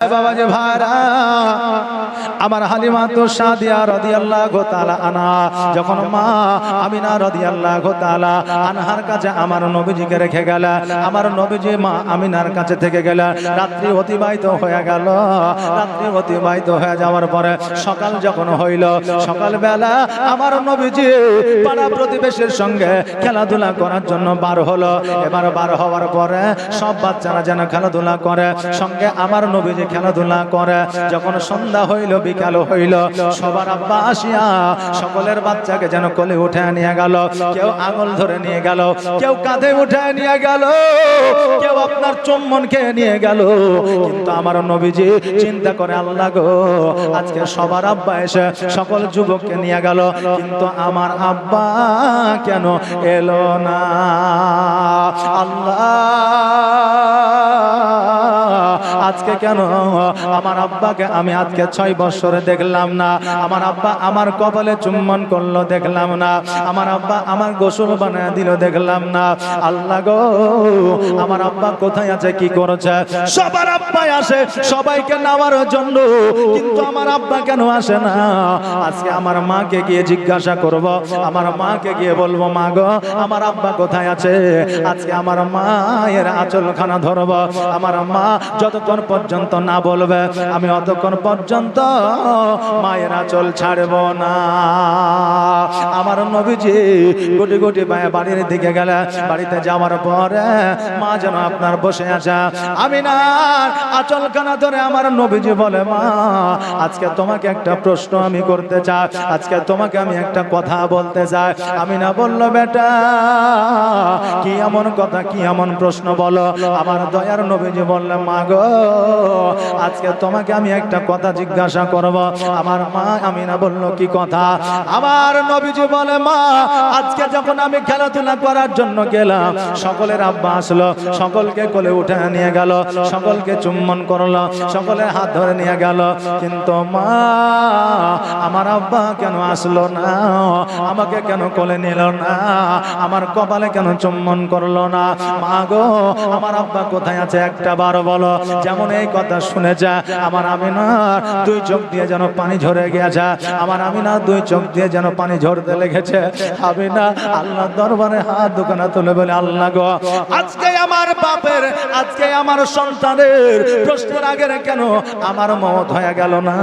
বাবা যে ভাইরা আমার হালিমা তো সাদিয়া রাদিয়াল্লাহু তাআলা আনহা যখন মা আমিনা রাদিয়াল্লাহু তাআলা আনহার কাছে আমার নবীজিকে রেখে গেল, আমার নবীজি মা আমিনার কাছে থেকে গেল। রাত্রি অতিবাহিত হয়ে গেল। রাত্রি অতিবাহিত হয়ে যাওয়ার পরে সকাল যখন হইল, সকালবেলা আমার নবীজি পাড়া প্রতিবেশীর সঙ্গে খেলাধুলা করার জন্য বার হলো। এবার বার হওয়ার পরে সব বাচ্চারা যেন খেলাধুলা করে, সঙ্গে আমার নবীজি খেলাধুলা করে। যখন সন্ধ্যা হইল, বিকাল হইল, সবার আব্বা আসিয়া সকলের বাচ্চাকে যেন কোলে উঠে নিয়ে গেল। কেউ আঙুল ধরে নিয়ে গেল, কেউ কাঁধে উঠে নিয়ে গেল, কেউ আপনার চুম্বন খেয়ে নিয়ে গেল। কিন্তু আমার নবীজি চিন্তা করে, আল্লাহ গো, আজকে সবার আব্বা এসে সকল যুবককে নিয়ে গেল, কিন্তু আমার আব্বা কেন এলো না? আল্লাহ, আজকে কেন আমার আব্বাকে আমি আজকে 6 বছরে দেখলাম না? আমার আব্বা আমার কপালে চুম্বন করলো দেখলাম না, আমার আব্বা আমার গোসল বানায় দিল দেখলাম না। আল্লাহ গো, আমার আব্বা কোথায় আছে, কি করেছে? সবার আব্বাই আসে সবাইকে নেওয়ার জন্য, কিন্তু আমার আব্বা কেন আসে না? আজকে আমার মাকে গিয়ে জিজ্ঞাসা করব, আমার মাকে গিয়ে বলবো, মা গো, আমার আব্বা কোথায় আছে? আজকে আমার মায়ের আঁচলখানা ধরব। আমার মা যতক্ষণ পর্যন্ত না বলবে আমি অতক্ষণ পর্যন্ত মায়ের আঁচল ছাড়ব না। আমার নবীজি গুটি গুটি বাড়ির দিকে গেলে, বাড়িতে যাওয়ার পরে মা যেন আপনার বসে আছে, আমিনার আঁচলখানা ধরে আমার নবীজি বলে, মা, আজকে তোমাকে একটা প্রশ্ন আমি করতে চাই, আজকে তোমাকে আমি একটা কথা বলতে চাই। আমিনা বলল, বেটা, কি এমন কথা, কি এমন প্রশ্ন বলো? আমার দয়ার নবীজি বললেন, মা গো, আজকে তোমাকে আমি একটা কথা জিজ্ঞাসা করব। আমার মা আমিনা বলল, কি কথা? আমার নবীজি বলে, মা, আজকে যখন আমি খেলাধুলা করার জন্য গেলাম, সকলের আব্বা আসলো, সকলকে কোলে উঠে নিয়ে গেল, সকলকে চুম্বন করলো, সকলের হাত ধরে নিয়ে গেল, কিন্তু মা, আমার আব্বা কেন আসলো না? আমাকে কেন কোলে নিল না? আমার কপালে কেন চুম্বন করলো না? মা গো, আমার আব্বা কোথায় আছে একটা বার বলো। যেমন এই কথা শুনে যা আমার আমিনার 2 চোখ দিয়ে যেন পানি ঝরে গিয়েছে, আমার আমিনা 2 চোখ দিয়ে যেন পানি ঝরতে লেগেছে। আমিনা আল্লাহর দরবারে হাত দুখানা তুলে বলে, আল্লাহ গো, আজকে আমার বাপের, আজকে আমার সন্তানের প্রশ্নের আগে কেন আমার মওত হয়ে গেল না?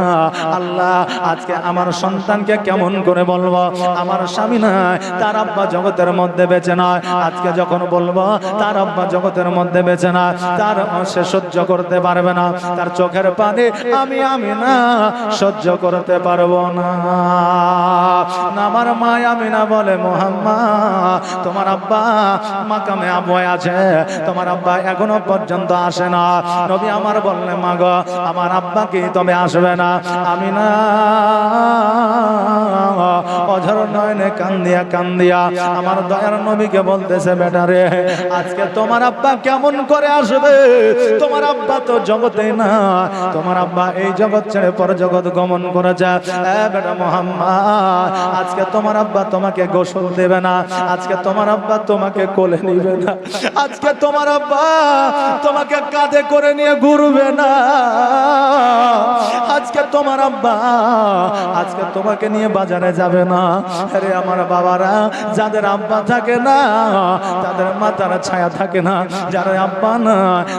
আল্লাহ, আজকে আমার সন্তানকে কেমন করে বলবো আমার স্বামী নাই, তার আব্বা জগতের মধ্যে বেঁচে নয়? আজকে যখন বলবো তার আব্বা জগতের মধ্যে বেঁচে না, তার সে সহ্য করতে পারবে না, তার চোখের পানি আমি না সহ্য করতে পারবো না। আমার মা আমিনা বলে, মুহাম্মদ, তোমার আব্বা মাকামে আবহাওয়া আছে, তোমার আব্বা এখনো পর্যন্ত আসে না। নবী আমার বললে, মা গো, আমার আব্বা কি তবে আসবে না? আমিনা অঝর নয়নে কান্দিয়া কান্দিয়া আমার দয়ার নবীকে বলতেছে, বেটা রে, আজকে তোমার আব্বা কেমন করে আসবে? তোমার আব্বা তো জগতে না, তোমার আব্বা এই জগৎ ছেড়ে পর জগৎ গমন করে যায়। বেটা মুহাম্মদ, আজকে তোমার আব্বা তোমাকে গোসল দেবে না, আজকে তোমার আব্বা তোমাকে কোলে নিবে না, আজকে তোমার আব্বা তোমাকে কাঁধে করে নিয়ে ঘুরবে না, আজকে তোমার আব্বা আজকে তোমাকে নিয়ে বাজারে যাবে না। আরে আমার বাবারা, যাদের আব্বা থাকে না তাদের মাথার ছায়া থাকে না, যারা আব্বা না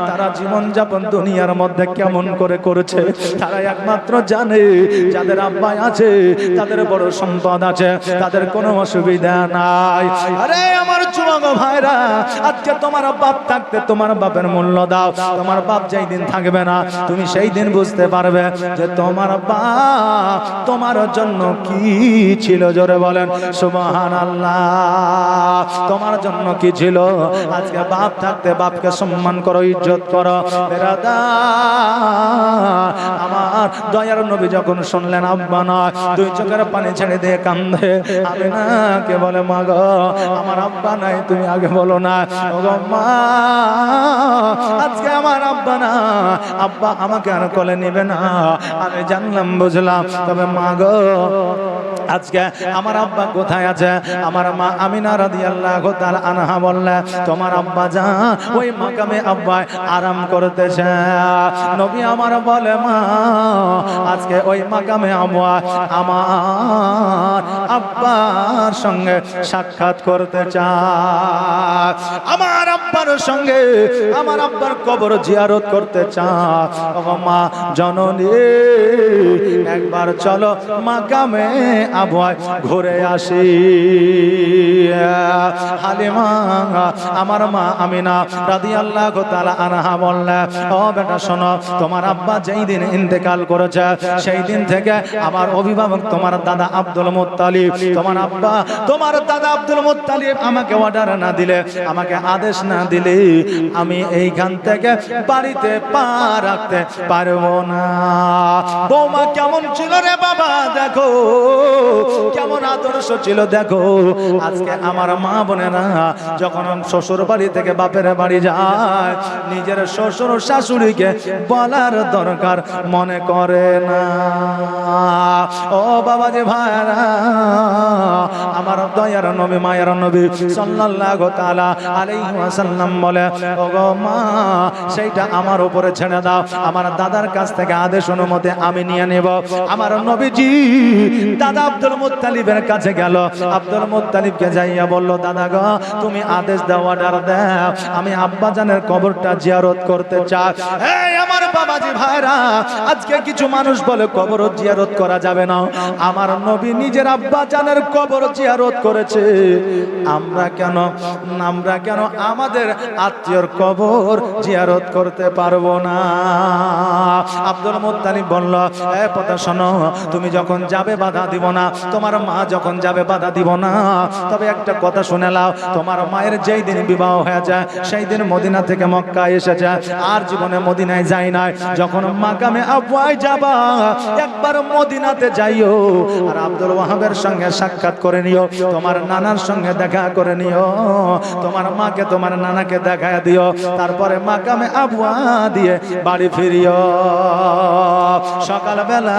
তারা জীবন যাপন দুনিয়ার মধ্যে কেমন করে করেছে তারা একমাত্র জানে। যাদের আব্বা আছে তাদের বড় সম্পদ আছে, তাদের কোনো অসুবিধা নাই। আরে আমার যুবক ভাইরা, আজকে তোমার বাপ থাকতে তোমার বাপের মূল্য দাও। তোমার বাপ যেই দিন থাকবে না, তুমি সেই দিন বুঝতে পারবে যে তোমার বাপ তোমার জন্য কি ছিল। জোরে বলেন সুবহানাল্লাহ। তোমার জন্য কি ছিল? আজকে বাপ থাকতে বাপকে সম্মান করো, ইজ্জত করো। আমার দয়ার নবী যখন শুনলেন আব্বা নয়, 2 চোখের পানি ছেড়ে দিয়ে কান্দে। আমিনাকে বলে, মা গো, আমার আব্বা নাই, তুমি আগে বলো না। ওগো মা, আজকে আমার আব্বা না, আব্বা আমাকে আর কোলে নিবে না। আমি জানলাম, বুঝলাম, তবে মা গো, আজকে আমার আব্বা কোথায় আছে? আমার মা আমিনা রাদিয়াল্লাহু তাআলা আনহা বললেন তোমার আব্বা যা ওই মাকামে আব্বা আরাম করতেছে। নবী আমার বলে মা আজকে ওই মাকামে আব্বা আমার আব্বার সঙ্গে সাক্ষাৎ করতে চায়, আমার আব্বার সঙ্গে আমার আব্বার কবর জিয়ারত করতে চায়। ও মা জননী একবার চলো মাকামে আবহাওয়ায় ঘুরে আসি। হালিমা আমার মা আমিনা রাদিয়াল্লাহু তাআলা আনহা বললেন ও বেটা শোনো তোমার আব্বা যেই দিন ইন্তেকাল করেছে সেই দিন থেকে আমার অভিভাবক তোমার দাদা আব্দুল মুত্তালিব, তোমার আব্বা তোমার দাদা আব্দুল মুত্তালিব আমাকে অর্ডার না দিলে, আমাকে আদেশ না দিলে আমি এইখান থেকে বাড়িতে পা রাখতে পারবো না। বৌমা কেমন ছিল রে বাবা, দেখো কেমন আদর্শ ছিল, দেখো আজকে আমার মা বোনেরা যখন শ্বশুর বাড়ি থেকে বাপের বাড়ি যায় নিজের শ্বশুর শাশুড়িকে বলার দরকার মনে করে না। ও বাবা যে ভাইরা আমার দয়ার নবী মায়ের নবী সাল্লাল্লাহু তাআলা আলাইহি ওয়াসাল্লাম বলে ও গো মা সেইটা আমার উপরে ছেড়ে দাও, আমার দাদার কাছ থেকে আদেশ অনুমতি আমি নিয়ে নেব। আমার নবীজি দাদা আব্দুল মুত্তালিবের কাছে গেল, আব্দুল মুত্তালিবকে যাইয়া বলল দাদা গো তুমি আদেশ দাও, অর্ডার দাও, আমি আব্বা জানের কবরটা জিয়ারত করতে চাই। এই আমার বাবাজি ভাইরা আজকে কিছু মানুষ বলে কবর জিয়ারত করা যাবে না, আমার নবী নিজের আব্বা জানের কবর জিয়ারত করেছে, আমরা কেন আমাদের আত্মীয়র কবর জিয়ারত করতে পারবো না? আব্দুল মুত্তালিব বলল এ কথা শোনো, তুমি যখন যাবে বাধা দিব না, তোমার মা যখন যাবে বাধা দিব না, তবে একটা কথা শুনে নাও, তোমার মায়ের যেই দিন বিবাহ হয়ে যায় সেই দিন মদিনা থেকে মক্কা এসে যায়, আর জীবনে মদিনায় যাই নাই, যখন মাকামে আবওয়ায় যাবা একবার মদিনাতে যাইও আর আব্দুল ওয়াহাবের সঙ্গে সাক্ষাৎ করে নিও, তোমার নানার সঙ্গে দেখা করে নিও, তোমার মাকে তোমার নানাকে দেখা দিও, তারপরে মাকামে আবওয়া দিয়ে বাড়ি ফিরিও। সকালবেলা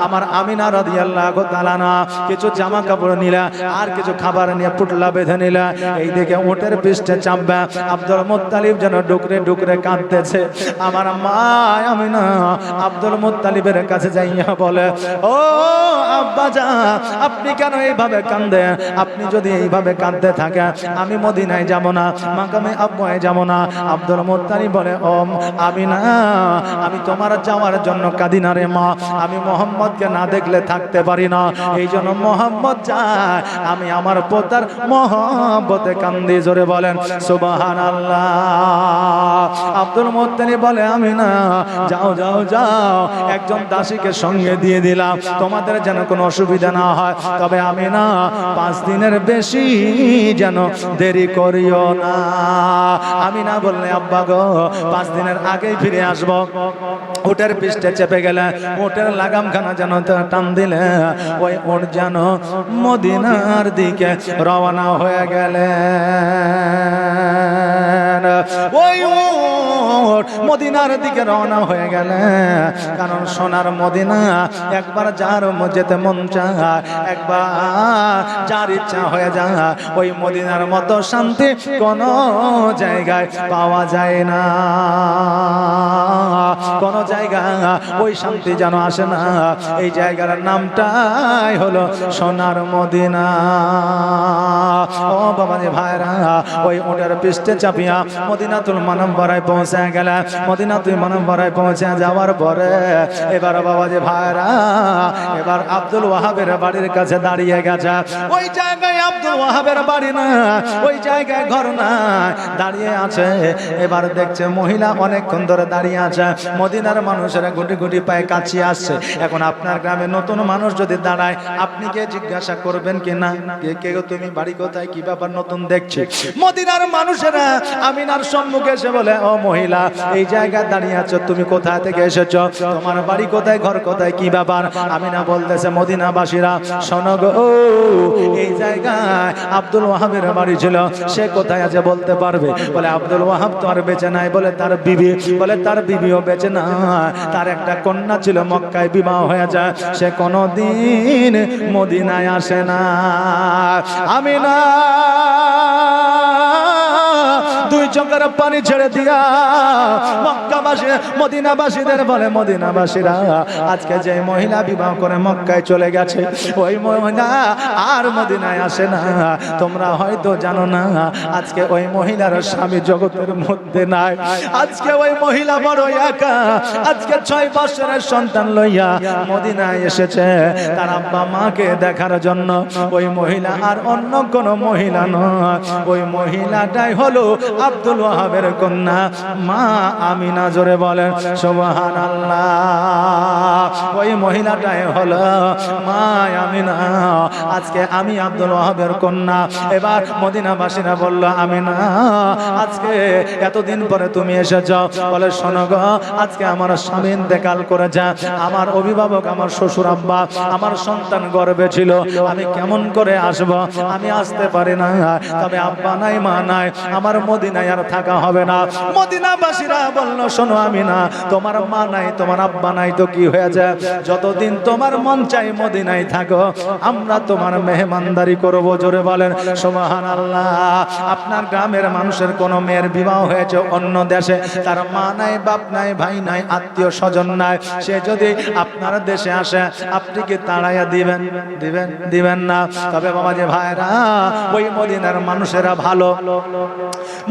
আমার আমিনা রাদিয়াল্লাহু তাআলা না কিছু জামা কাপড় নিলা আর কিছু খাবার নিয়ে পুটলা বেঁধে নিলা, এই দিকে উটের পৃষ্ঠে চাপবা, আব্দুল মুত্তালিব যেন ডুকরে ডুকরে কাঁদতেছে। আমার মা আমিনা আব্দুল মুত্তালিবের কাছে যাইয়া বলে ও আব্বা জান আপনি কেন এইভাবে কাঁদেন? আপনি যদি এইভাবে কাঁদতে থাকেন আমি মদিনায় যাব না, মাকামে আবওয়ায় যাব না। আব্দুল মুত্তালিব বলে ও আমিনা আমি তোমার যাওয়ার জন্য কাঁদি না রে মা, আমি মোহাম্মদকে না দেখলে থাকতে পারি না, এই জন্য মোহাম্মদ যায় আমি আমার পোতার মোহাম্মতে কান্দি। জোরে বলেন সুবহানাল্লাহ। আব্দুল মুত্তালিব বলে আমিনা যাও যাও যাও, একজন দাসীকে সঙ্গে দিয়ে দিলাম তোমাদের যেন কোনো অসুবিধা না হয়, তবে আমিনা 5 দিনের বেশি যেন দেরি করিও না। আমিনা বললে আব্বা গো 5 দিনের আগেই ফিরে আসব। উটের পৃষ্ঠে চেপে গেলে উটের লাগামখানা যেন টান দিলে ওই উট যেন মদিনার দিকে রওনা হয়ে গেলে, ওই উট মদিনার দিকে রওনা হয়ে গেলে, কারণ সোনার মদিনা একবার যার যেতে মন চায়, একবার যার ইচ্ছা হয়ে যায়, ওই মদিনার মতো শান্তি কোন জায়গায় পাওয়া যায় না, কোন জায়গায় ওই শান্তি যেন আসে না। এই জায়গার নামটাই হলো সোনার মদিনা। ও বাবা যে ভাইরা ওই উটের পৃষ্ঠে চাপিয়া মদিনাতুল মুনাওয়ারায় পৌঁছে গেল। মদিনাতুল মুনাওয়ারায় পৌঁছে যাওয়ার পরে এবার বাবা যে ভাইরা এবার আব্দুল ওয়াহাবের বাড়ির কাছে দাঁড়িয়ে গেছে। ওই জায়গায় আব্দুল ওয়াহাবের বাড়ি না, ওই জায়গায় ঘর না, দাঁড়িয়ে আছে। এবার দেখছে মহিলা অনেকক্ষণ ধরে দাঁড়িয়ে আছে, মদিনার মানুষেরা গুটি গুটি পায়ে কাছে আসছে। এখন আপনার গ্রামে নতুন মানুষ যদি দাঁড়ায় আপনি কে জিজ্ঞাসা করবেন কি না, কে তুমি বাড়ি কোথায়, কি ব্যাপার, নতুন দেখছি। মদিনার মানুষেরা আমিনার সম্মুখে এসে বলে ও মহিলা এই জায়গায় দাঁড়িয়ে আছো, তুমি কোথা থেকে এসেছো, তোমার বাড়ি কোথায়, ঘর কোথায়, কি ব্যাপার? আমিনা বলতেছে মদিনাবাসীরা শোনো গো, এই জায়গায় আব্দুল ওয়াহাবের বাড়ি ছিল, সে কোথায় আছে বলতে পারবে? বলে আব্দুল ওয়াহাব তো আর বেঁচে নাই। বলে তার বিবি? বলে তার বিবিও বেঁচে না, তার একটা কন্যা ছিল, মক্কায় বিবাহ হয়ে যায়, সে কোনোদিন মদিনায় আসে না। আমিনা দুই চোখের পানি ছেড়ে দিয়া মক্কাবাসী মদিনাবাসীদের বলে, মদিনাবাসীরা আজকে যে মহিলা বিবাহ করে মক্কায় চলে গেছে, ওই মহিলা আর মদিনায় আসে না। তোমরা হয়তো জানো না, আজকে ওই মহিলার স্বামী জগতের মধ্যে নাই। আজকে ওই মহিলা বড় একা, আজকে 6 বছরের সন্তান লইয়া মদিনায় এসেছে তার আব্বা মাকে দেখার জন্য। ওই মহিলা আর অন্য কোন মহিলা নয়, ওই মহিলাটাই হলো আব্দুল ওয়াহাবের কন্যা মা আমিনা। জোরে বলেন সুবহানাল্লাহ। ওই মহিলাটাই হলো মা আমিনা। আজকে আমি আব্দুল ওয়াহাবের কন্যা। এবার মদিনাবাসীরা বলল, আমিনা আজকে এতদিন পরে তুমি এসেছো, বলে শোনো গো, আজকে আমার স্বামী ইন্তেকাল করে যা, আমার অভিভাবক আমার শ্বশুর আব্বা, আমার সন্তান গর্ভে ছিল, আমি কেমন করে আসব? আমি আসতে পারি না, তবে আব্বা নাই মা নাই, আমার মদিনায় আর থাকা হবে না। মদিনাবাসীরা বলল, শোনো আমিনা, তোমার মা নাই তোমার আব্বা নাই তো কি হয়েছে, যতদিন তোমার মন চাই মদিনায় থাকো, আমরা তোমার মেহমানদারি করব। জোরে বলেন সুবহানাল্লাহ। আপনার গ্রামের মানুষের কোন মেয়ের বিবাহ হয়েছে অন্য দেশে, তার মা নাই বাপ নাই ভাই নাই আত্মীয় স্বজন নাই, সে যদি আপনার দেশে আসে আপনি কি তাড়াইয়া দিবেন? দিবেন? দিবেন না। তবে বাবাজি ভাইরা, ওই মদিনার মানুষেরা ভালো,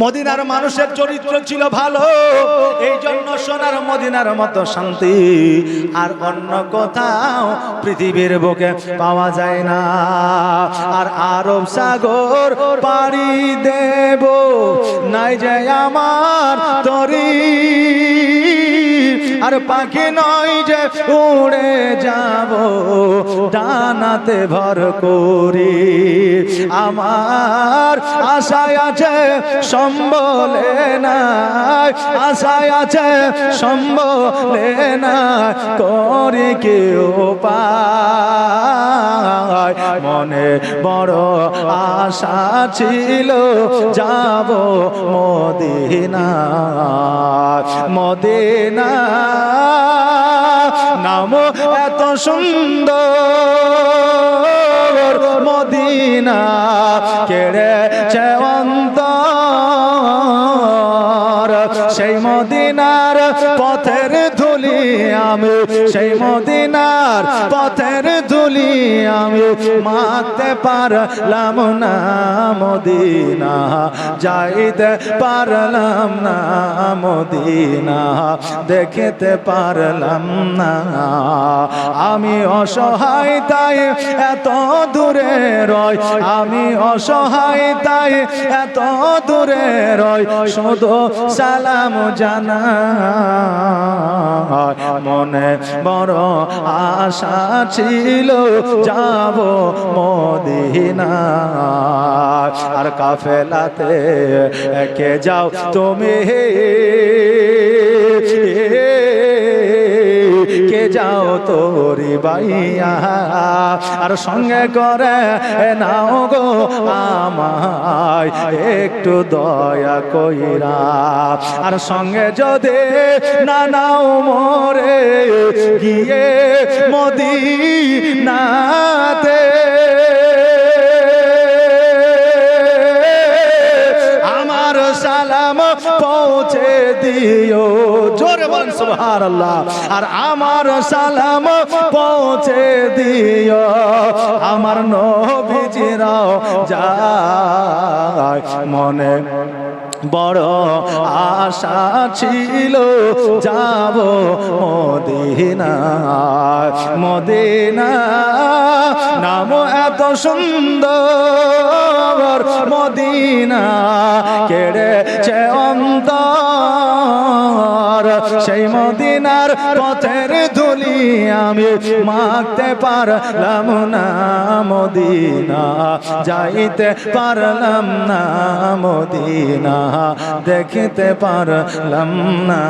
মদিনার মানুষের চরিত্র ছিল ভালো, এই জন্য সোনার মদিনার মতো শান্তি আর অন্য কোথাও পৃথিবীর বুকে পাওয়া যায় না। আর আরব সাগর পাড়ি দেব নাই যে আমার তরি, আর পাখি নয় যে উড়ে যাব ডানাতে ভর করি, আমার আশায় আছে সম্বলে নাই, আশায় আছে সম্বলে নাই, করি কেউ পায়, মনে বড় আশা ছিল যাব মদিনা, মদিনা নাম এত সুন্দর, মদিনা কেড়েছে অন্তর, সেই মদিনার পথের ধুলি আমি, সেই মদিনার পথের ধুলি আমি মাখতে পারলাম না, মদিনা যাইতে পারলাম না, মদিনা দেখতে পারলাম না, আমি অসহায় তাই এত দূরে রয়, আমি অসহায় তাই এত দূরে রয়, শুধু সালাম জানা, মনে বড় আশা ছিল যাব মদিনা, আর কাফেলাতে কে যাও তুমি, কে যাও তোরি বাইয়া, আর সঙ্গে করে নাও গো আমায় একটু দয়া কইরা, আর সঙ্গে যদি না নাও মোরে গিয়ে মদিনাতে, আমার সালাম পৌঁছে দিও। জোরে বলেন সুবহানাল্লাহ। আর আমার সালাম পৌঁছে দিও, আমার নবীজিরাও যায়, মনে বড় আশা ছিল যাব মদিনা, মদিনা নাম এত সুন্দর, মদিনা কেড়েছে অন্তর, সেই মদিনার পথের ধুলি আমি মাখতে পারলাম না, মদিনা যাইতে পারলাম না, মদিনা দেখতে পারলাম না।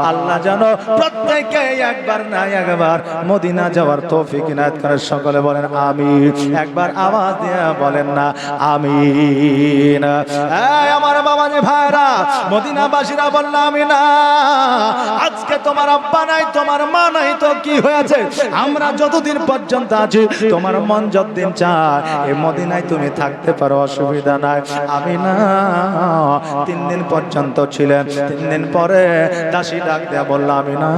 আল্লাহ জানো প্রত্যেকে একবার না একবার মদিনা যাওয়ার তৌফিক ইনায়াত করে। সকলে বলেন আমিন। একবার আওয়াজ দিয়ে বলেন না আমিন। এই আমার বাবাজি ভাইরা, মদিনাবাসীরা বললাম আমিনা। আজকে তোমার আব্বা নাই, তোমার মা নাই তো কি হয়েছে? আমরা যতদিন পর্যন্ত আছি, তোমার মন যতদিন চায় এই মদিনায় তুমি থাকতে পারো, অসুবিধা নাই। আমিনা 3 দিন পর্যন্ত ছিলেন। 3 দিন পরে দাসী ডাক দেয়া বলল আমিনা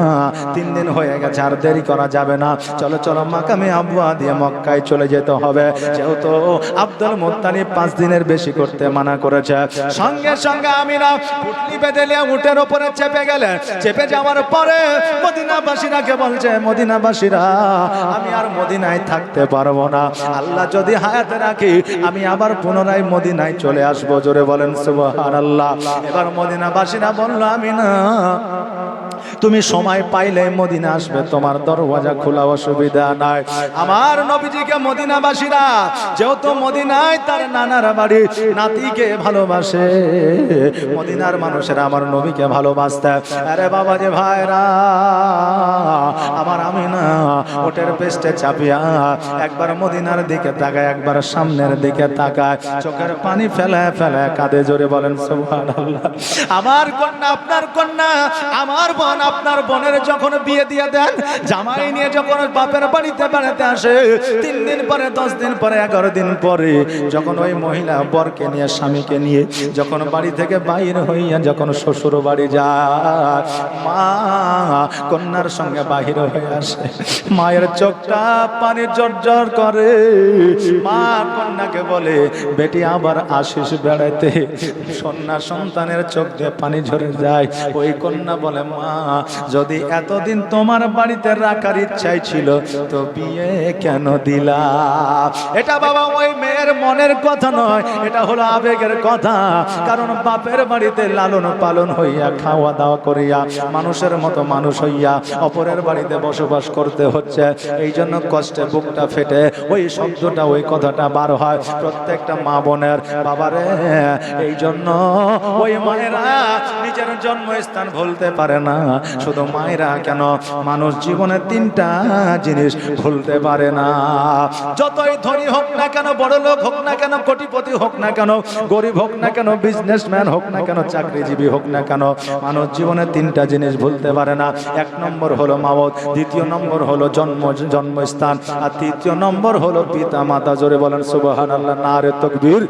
3 দিন হয়ে গেছে, আর দেরি করা যাবে না, চলো চলো মাকামে আবওয়া দিয়ে মক্কায় চলে যেতে হবে। যেহেতু আব্দুল মুত্তালিব 5 দিনের বেশি করতে মানা করেছে। সঙ্গে সঙ্গে আমিনা পুটলি বেঁধে নিয়ে উটের উপরে চেপে গেলেন। চেপে যাওয়ার পরে মদিনাবাসীরাকে বলছে, মদিনাবাসীরা আমি আর মদিনায় থাকতে পারবো না, আল্লাহ যদি হায়াতে রাখি আমি আবার পুনরায় মদিনায় চলে আসবো। জোরে বলেন সুবহানাল্লাহ। এবার মদিনাবাসীরা বলল আমিনা তুমি সময় পাইলে মদিনা আসবে, তোমার দরওয়াজা খোলা, অসুবিধা নাই। আমার নবীজিকে মদিনাবাসীরা যেহেতু মদিনায় তার নানার বাড়ি, নাতিকে ভালোবাসে, মদিনার মানুষেরা আমার নবীকে ভালোবাসতে। আরে বাবা যে ভাইরা আমার আমিনা ওটের পেস্টে চাপিয়া একবার মদিনার দিকে তাকায়, একবার সামনের দিকে তাকায়, চোখের পানি ফেলে ফেলে কাঁদে। জোরে বলেন সুবহানাল্লাহ। আমার কন্যা, আপনার কন্যা, আমার বোন, আপনার বোনের যখন বিয়ে দিয়ে দেন, জামাই নিয়ে যখন বাপের বাড়িতে বেড়াতে আসে, 3 দিন পরে, 10 দিন পরে, 11 দিন পরে যখন ওই মহিলা বরকে নিয়ে, স্বামীকে নিয়ে যখন বাড়ি থেকে বাইর হইয়া যখন শ্বশুর বাড়ি যায়, মা কন্যার সঙ্গে বাহির হয়ে আসে, মায়ের চোখটা পানি জর্জর করে। মা কন্যাকে বলে বেটি আবার আসিস বেড়াইতে। কন্যা সন্তানের চোখ দিয়ে পানি ঝরে যায়। ওই কন্যা বলে মা যদি এতদিন তোমার বাড়িতে রাখার ইচ্ছাই ছিল তো বিয়ে কেন দিলা? এটা বাবা ওই মেয়ের মনের কথা নয়, এটা হলো আবেগের কথা। কারণ বাপের বাড়িতে লালন পালন হইয়া, খাওয়া দাওয়া করিয়া, মানুষের মতো মানুষ হইয়া অপরের বাড়িতে বসবাস করতে হচ্ছে। এই জন্য কষ্টে বুকটা ফেটে ওই শব্দটা, ওই কথাটা বার হয় প্রত্যেকটা মা বোনের। বাবারে এই জন্য ওই মায়েরা নিজের জন্মস্থান ভুলতে পারে না। শুধু মায়েরা কেন, মানুষ জীবনে 3টা জিনিস ভুলতে পারে না। যতই ধনী হোক না কেন, বড় লোক হোক না কেন, কোটিপতি হোক না কেন, গরিব হোক না কেন, বিজনেসম্যান হোক না কেন, চাকরিজীবী হোক না কেন, মানুষ জীবনে 3টা জিনিস ভুলতে পারে না। 1 নম্বর হলো মাওত, 2য় নম্বর হলো জন্মস্থান, আর 3য় নম্বর হলো পিতা মাতা। জোরে বলেন সুবহানাল্লাহ। নারে তাকবীর,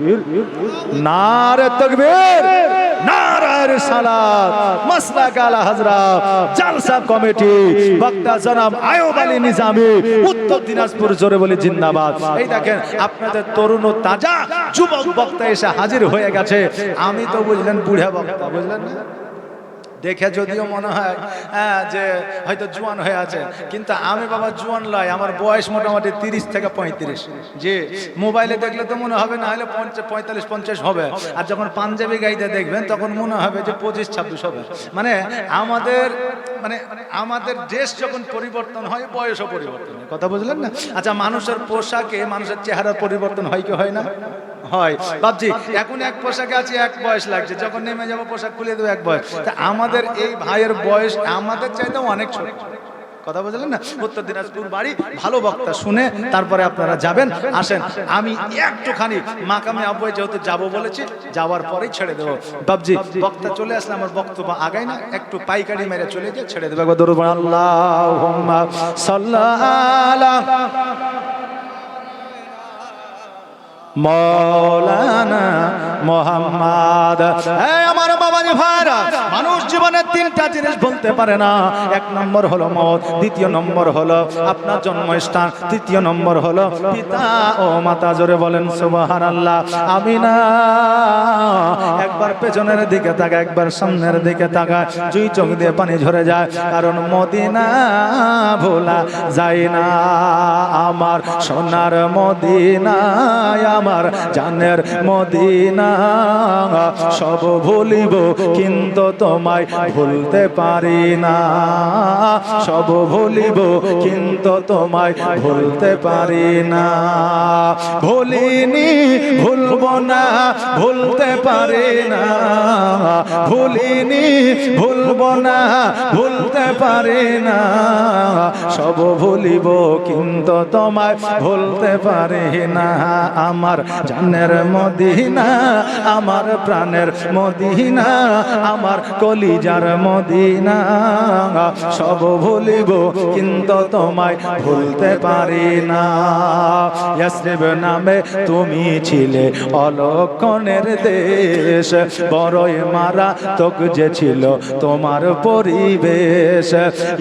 নারে তাকবীর, নারে রিসালাত। মাসলাক আলা হযরত জালসা কমিটি, বক্তা জনাব আয়ুব আলী নিজামী, উত্তর দিনাজপুর। জোরে বলি জিন্দাবাদ। এই দেখেন আপনাদের তরুণ ও তাজা যুবক বক্তা এসে হাজির হয়ে গেছে। আমি তো বুঝলেন বুড়া বক্তা, বুঝলেন না? দেখে যদিও মনে হয় যে হয়তো জোয়ান হয়ে আছে, কিন্তু আমি বাবা জোয়ান লয়, আমার বয়স মোটামুটি 30 থেকে 35। যে মোবাইলে দেখলে তো মনে হবে না হলে 45-50 হবে, আর যখন পাঞ্জাবি গাইতে দেখবেন তখন মনে হবে যে 25-26 হবে। মানে আমাদের দেশ যখন পরিবর্তন হয়, বয়সও পরিবর্তন হয়। কথা বুঝলেন না? আচ্ছা, মানুষের পোশাকে মানুষের চেহারার পরিবর্তন হয় কি হয় না? হয়। বাবজি এখন এক পোশাকে আছে, এক বয়স লাগছে, যখন নেমে যাবো পোশাক খুলে দেবো, এক বয়স। তা আমাদের এই ভাইয়ের বয়স আমাদের চাইতেও অনেক ছোট। কথা বুঝলেন না? উত্তর দিনাজপুর বাড়ি, ভালো বক্তা শুনে তারপরে আপনারা যাবেন। আসেন, আমি একটুখানি মাকামে আবওয়ায় যেহেতু যাবো বলেছি, যাওয়ার পরেই ছেড়ে দেবো। বাবজি বক্তা চলে আসলে আমার বক্তব্য আগাই না, একটু পাইকারি মেরে চলে গিয়ে ছেড়ে দেবো। একবার দরুদ পড়ুন, আল্লাহুম্মা সাল্লি আলা মৌলানা মোহাম্মদ। আমার বাবাজি ভাইরা, মানুষ জীবনে 3টা জিনিস বলতে পারে না। 1 নম্বর হলো মওত, 2য় নম্বর হলো আপনার জন্মস্থান, 3য় নম্বর হলো পিতা ও মাতা। জোরে বলেন সুবহানাল্লাহ। আমিনা একবার পেছনের দিকে তাকায়, একবার সামনের দিকে তাকায়, 2 চোখ দিয়ে পানি ঝরে যায়। কারণ মদিনা ভোলা যায় না, আমার সোনার মদিনা, আমার জানের মদিনা। সব ভুলিব কিন্তু তোমায় ভুলতে পারি না, সব ভুলিব কিন্তু তোমায় ভুলতে পারি না। ভুলিনি ভুলব না, ভুলতে পারি না, ভুলিনি ভুলব না, ভুলতে পারি না, সব ভুলিব কিন্তু তোমায় ভুলতে পারি না। আমার জানের মদিনা, আমার প্রাণের মদিনা, আমার কলিজার মদিনা, সব ভুলিব কিন্তু তোমায় ভুলতে পারি না। ইয়াসরিব নামে তুমি ছিলে অলক্ষণের দেশ, বড়ই মারাত্মক যে ছিল তোমার পরিবেশ।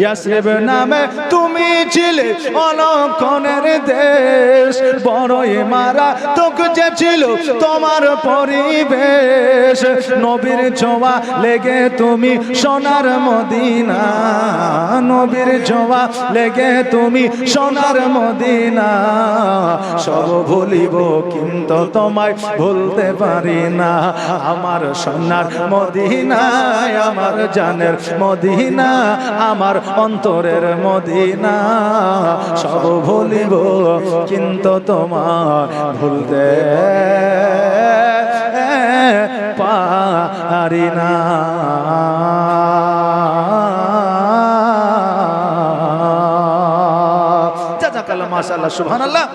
ইয়াসরিব নামে তুমি ছিলে অলক্ষণের দেশ, বড়ই মারাত্মক যে ছিল তোমার পরিবেশ। নবীর ছোঁয়া লেগে তুমি সোনার মদিনা, নবীর ছোঁয়া লেগে তুমি সোনার মদিনা, সব ভুলিব কিন্তু তোমায় ভুলতে পারি না। আমার সোনার মদিনা, আমার জানের মদিনা, আমার অন্তরের মদিনা, সব ভুলিব কিন্তু তোমায় ভুলতে পারি না। জাযাকাল্লাহ, মাশাআল্লাহ, সুবহানাল্লাহ।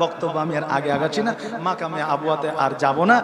বক্তব্য আমি আর আগে আগাচ্ছি না, মাকামে আবুয়াতে আর যাব না।